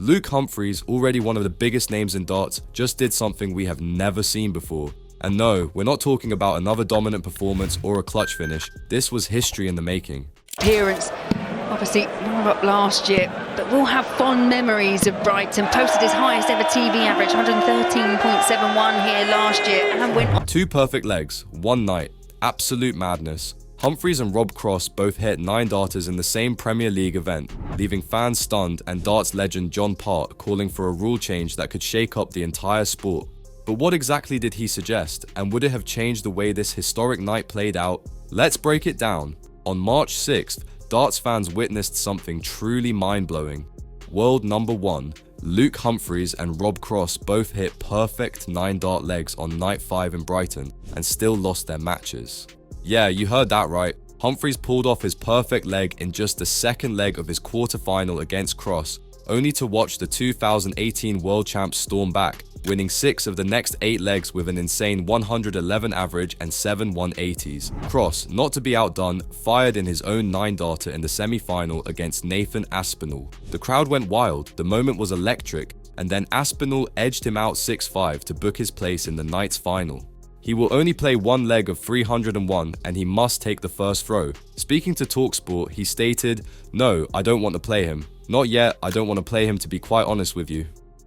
Luke Humphries, already one of the biggest names in darts, just did something we have never seen before. And no, we're not talking about another dominant performance or a clutch finish. This was history in the making. Appearance, obviously runner-up last year, but will have fond memories of Brighton. Posted his highest ever TV average, 113.71 here last year, and went on. 2 perfect legs, one night, absolute madness. Humphries and Rob Cross both hit 9 darters in the same Premier League event, leaving fans stunned and darts legend John Part calling for a rule change that could shake up the entire sport. But what exactly did he suggest, and would it have changed the way this historic night played out? Let's break it down. On March 6th, darts fans witnessed something truly mind-blowing. World number 1, Luke Humphries and Rob Cross both hit perfect 9-dart legs on night 5 in Brighton and still lost their matches. Yeah, you heard that right. Humphries pulled off his perfect leg in just the second leg of his quarter-final against Cross, only to watch the 2018 world champs storm back, winning 6 of the next 8 legs with an insane 111 average and 7 180s. Cross, not to be outdone, fired in his own 9-darter in the semi-final against Nathan Aspinall. The crowd went wild, the moment was electric, and then Aspinall edged him out 6-5 to book his place in the night's final. He will only play one leg of 301 and he must take the first throw. Speaking to TalkSport, he stated, "No, I don't want to play him. Not yet, I don't want to play him, to be quite honest with you."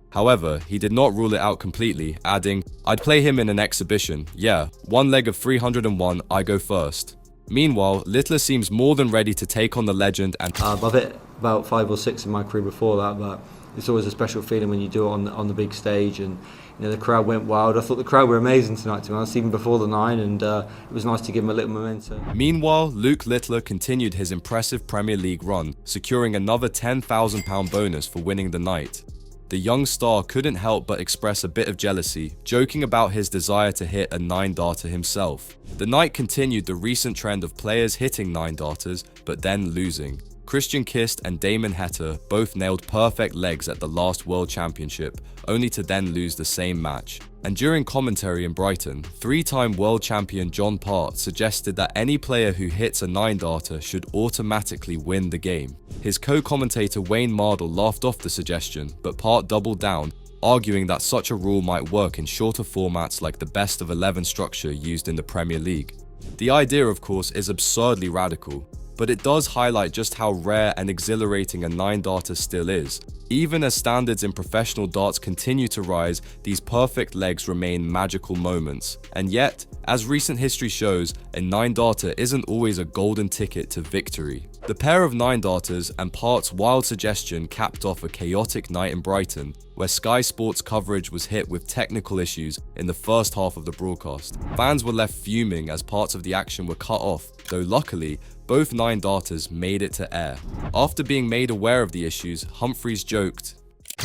However, he did not rule it out completely, adding, "I'd play him in an exhibition. Yeah, one leg of 301, I go first." Meanwhile, Littler seems more than ready to take on the legend and I've hit about 5 or 6 in my career before that, but it's always a special feeling when you do it on the big stage, and the crowd went wild. I thought the crowd were amazing tonight, to be honest, even before the 9, and it was nice to give them a little momentum. Meanwhile, Luke Littler continued his impressive Premier League run, securing another £10,000 bonus for winning the night. The young star couldn't help but express a bit of jealousy, joking about his desire to hit a 9-darter himself. The night continued the recent trend of players hitting 9-darters, but then losing. Christian Kist and Damon Heta both nailed perfect legs at the last World Championship, only to then lose the same match. And during commentary in Brighton, 3-time world champion John Part suggested that any player who hits a 9-darter should automatically win the game. His co-commentator Wayne Mardle laughed off the suggestion, but Part doubled down, arguing that such a rule might work in shorter formats like the best of 11 structure used in the Premier League. The idea, of course, is absurdly radical, but it does highlight just how rare and exhilarating a 9-darter still is. Even as standards in professional darts continue to rise, these perfect legs remain magical moments. And yet, as recent history shows, a 9-darter isn't always a golden ticket to victory. The pair of 9-darters and Part's wild suggestion capped off a chaotic night in Brighton, where Sky Sports coverage was hit with technical issues in the first half of the broadcast. Fans were left fuming as parts of the action were cut off, though luckily, both 9-darters made it to air. After being made aware of the issues, Humphries joked,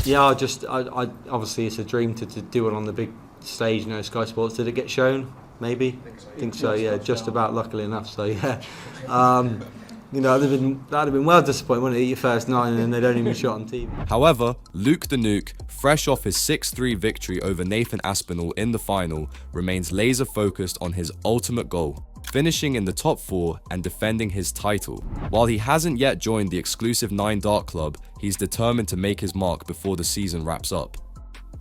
Yeah, I obviously it's a dream to do it on the big stage, Sky Sports. Did it get shown? Maybe? Think so, yeah, just about, luckily enough, so yeah. That'd have been well disappointing, wouldn't it? Your first 9 and they don't even shot on TV. However, Luke the Nuke, fresh off his 6-3 victory over Nathan Aspinall in the final, remains laser focused on his ultimate goal, finishing in the top 4 and defending his title. While he hasn't yet joined the exclusive 9-dart club, he's determined to make his mark before the season wraps up.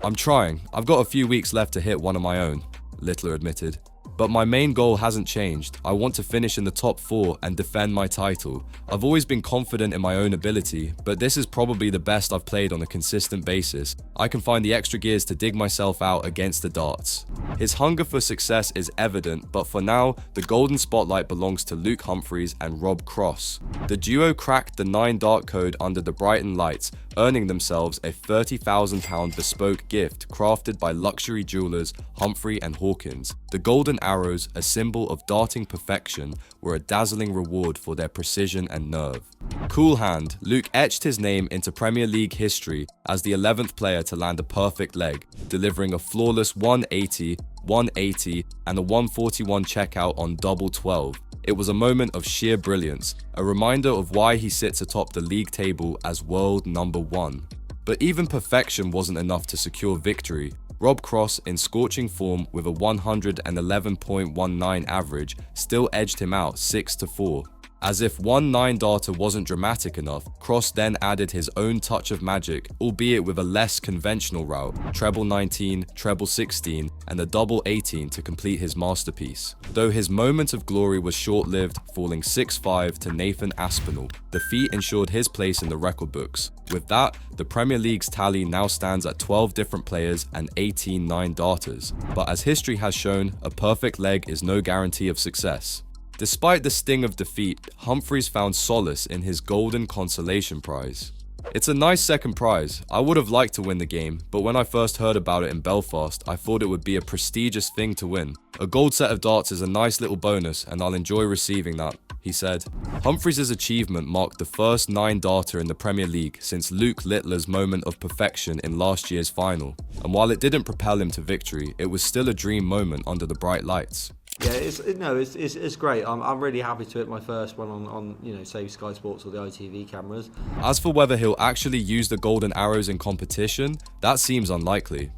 "I'm trying, I've got a few weeks left to hit one of my own," Littler admitted. "But my main goal hasn't changed. I want to finish in the top 4 and defend my title. I've always been confident in my own ability, but this is probably the best I've played on a consistent basis. I can find the extra gears to dig myself out against the darts." His hunger for success is evident, but for now, the golden spotlight belongs to Luke Humphries and Rob Cross. The duo cracked the 9-dart code under the Brighton lights, earning themselves a £30,000 bespoke gift crafted by luxury jewelers Humphrey and Hawkins. The golden arrows, a symbol of darting perfection, were a dazzling reward for their precision and nerve. Cool hand, Luke etched his name into Premier League history as the 11th player to land a perfect leg, delivering a flawless 180, 180 and a 141 checkout on double 12. It was a moment of sheer brilliance, a reminder of why he sits atop the league table as world number 1. But even perfection wasn't enough to secure victory. Rob Cross, in scorching form with a 111.19 average, still edged him out 6-4. As if one 9-darter wasn't dramatic enough, Cross then added his own touch of magic, albeit with a less conventional route, treble 19, treble 16, and a double 18 to complete his masterpiece. Though his moment of glory was short-lived, falling 6-5 to Nathan Aspinall, the feat ensured his place in the record books. With that, the Premier League's tally now stands at 12 different players and 18 9-darters. But as history has shown, a perfect leg is no guarantee of success. Despite the sting of defeat, Humphries found solace in his golden consolation prize. It's a nice second prize. I would have liked to win the game, but when I first heard about it in Belfast, I thought it would be a prestigious thing to win. A gold set of darts is a nice little bonus, and I'll enjoy receiving that, he said. Humphries' achievement marked the first 9-darter in the Premier League since Luke Littler's moment of perfection in last year's final. And while it didn't propel him to victory, it was still a dream moment under the bright lights. Yeah, it's great. I'm really happy to hit my first one on say Sky Sports or the ITV cameras. As for whether he'll actually use the golden arrows in competition, that seems unlikely.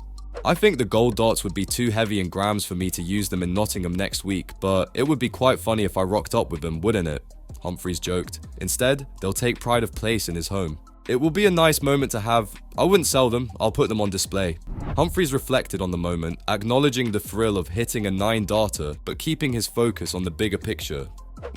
I think the gold darts would be too heavy in grams for me to use them in Nottingham next week, but it would be quite funny if I rocked up with them, wouldn't it? Humphries joked. Instead, they'll take pride of place in his home. It will be a nice moment to have. I wouldn't sell them, I'll put them on display. Humphries reflected on the moment, acknowledging the thrill of hitting a 9-darter, but keeping his focus on the bigger picture.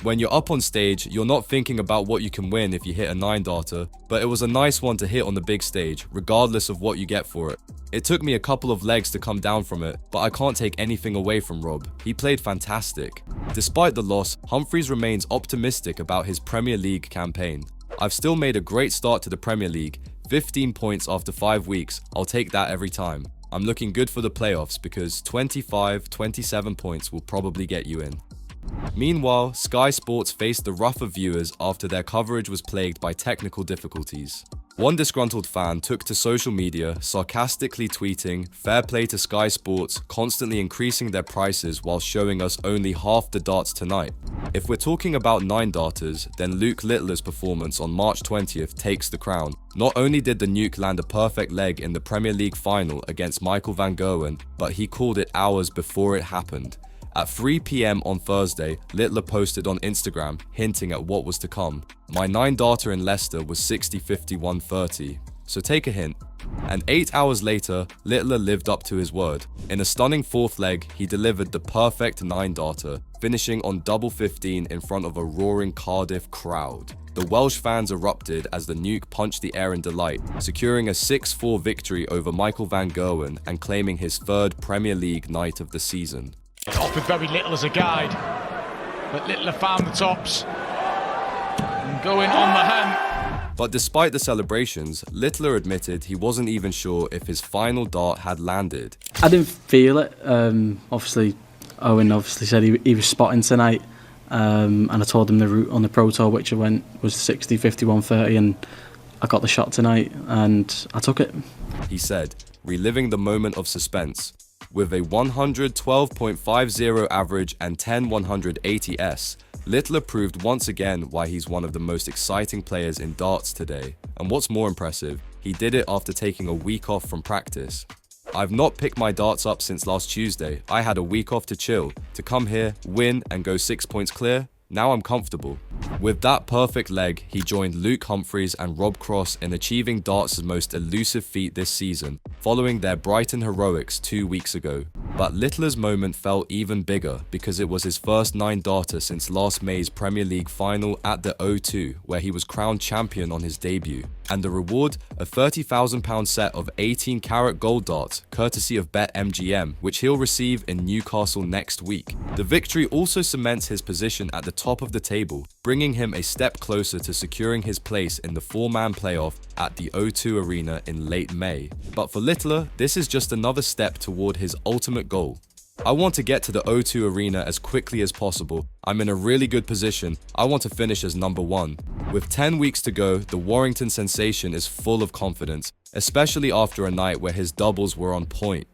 When you're up on stage, you're not thinking about what you can win if you hit a 9-darter, but it was a nice one to hit on the big stage, regardless of what you get for it. It took me a couple of legs to come down from it, but I can't take anything away from Rob. He played fantastic. Despite the loss, Humphries remains optimistic about his Premier League campaign. I've still made a great start to the Premier League, 15 points after 5 weeks, I'll take that every time. I'm looking good for the playoffs because 27 points will probably get you in. Meanwhile, Sky Sports faced the wrath of viewers after their coverage was plagued by technical difficulties. One disgruntled fan took to social media, sarcastically tweeting, "Fair play to Sky Sports, constantly increasing their prices while showing us only half the darts tonight." If we're talking about 9-darters, then Luke Littler's performance on March 20th takes the crown. Not only did the Nuke land a perfect leg in the Premier League final against Michael van Gerwen, but he called it hours before it happened. At 3 PM on Thursday, Littler posted on Instagram, hinting at what was to come. "My 9-darter in Leicester was 60-50-130, so take a hint." And 8 hours later, Littler lived up to his word. In a stunning fourth leg, he delivered the perfect 9-darter, finishing on double 15 in front of a roaring Cardiff crowd. The Welsh fans erupted as the Nuke punched the air in delight, securing a 6-4 victory over Michael van Gerwen and claiming his third Premier League night of the season. Offered very little as a guide, but Littler found the tops and going on the hen. But despite the celebrations, Littler admitted he wasn't even sure if his final dart had landed. I didn't feel it. Obviously, Owen said he was spotting tonight, and I told him the route on the Pro Tour which I went was 60-50-130, and I got the shot tonight and I took it. He said, reliving the moment of suspense. With a 112.50 average and 10 180s, Littler proved once again why he's one of the most exciting players in darts today. And what's more impressive, he did it after taking a week off from practice. "I've not picked my darts up since last Tuesday. I had a week off to chill. To come here, win and go 6 points clear, now I'm comfortable." With that perfect leg, he joined Luke Humphries and Rob Cross in achieving darts' most elusive feat this season, following their Brighton heroics 2 weeks ago. But Littler's moment felt even bigger because it was his first 9-darter since last May's Premier League final at the O2, where he was crowned champion on his debut. And the reward, a £30,000 set of 18-carat gold darts, courtesy of BetMGM, which he'll receive in Newcastle next week. The victory also cements his position at the top of the table, bringing him a step closer to securing his place in the 4-man playoff at the O2 Arena in late May. But for Littler, this is just another step toward his ultimate goal. "I want to get to the O2 Arena as quickly as possible. I'm in a really good position. I want to finish as number 1. With 10 weeks to go, the Warrington sensation is full of confidence, especially after a night where his doubles were on point.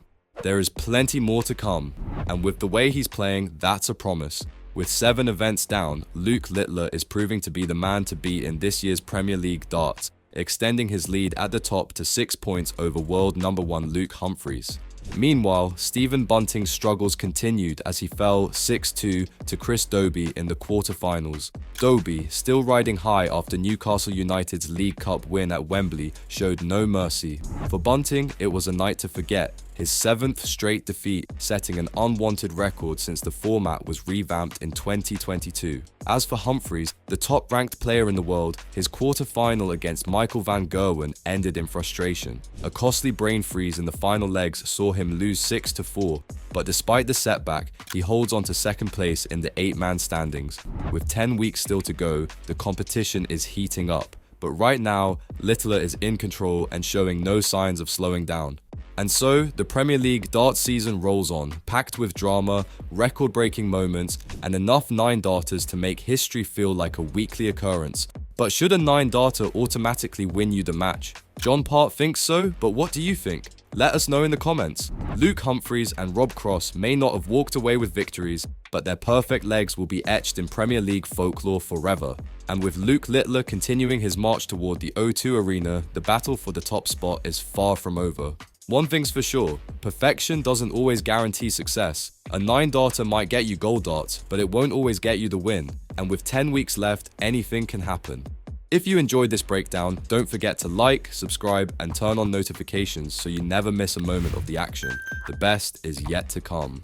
There is plenty more to come, and with the way he's playing, that's a promise. With 7 events down, Luke Littler is proving to be the man to beat in this year's Premier League darts, extending his lead at the top to 6 points over world number 1 Luke Humphries. Meanwhile, Stephen Bunting's struggles continued as he fell 6-2 to Chris Dobie in the quarter-finals. Dobie, still riding high after Newcastle United's League Cup win at Wembley, showed no mercy. For Bunting, it was a night to forget, his 7th straight defeat, setting an unwanted record since the format was revamped in 2022. As for Humphries, the top-ranked player in the world, his quarter-final against Michael van Gerwen ended in frustration. A costly brain freeze in the final legs saw him lose 6-4, but despite the setback, he holds on to second place in the 8-man standings. With 10 weeks still to go, the competition is heating up. But right now, Littler is in control and showing no signs of slowing down. And so, the Premier League darts season rolls on, packed with drama, record-breaking moments, and enough 9-darters to make history feel like a weekly occurrence. But should a 9-darter automatically win you the match? John Part thinks so, but what do you think? Let us know in the comments. Luke Humphries and Rob Cross may not have walked away with victories, but their perfect legs will be etched in Premier League folklore forever. And with Luke Littler continuing his march toward the O2 Arena, the battle for the top spot is far from over. One thing's for sure, perfection doesn't always guarantee success. A 9-darter might get you gold darts, but it won't always get you the win. And with 10 weeks left, anything can happen. If you enjoyed this breakdown, don't forget to like, subscribe, and turn on notifications so you never miss a moment of the action. The best is yet to come.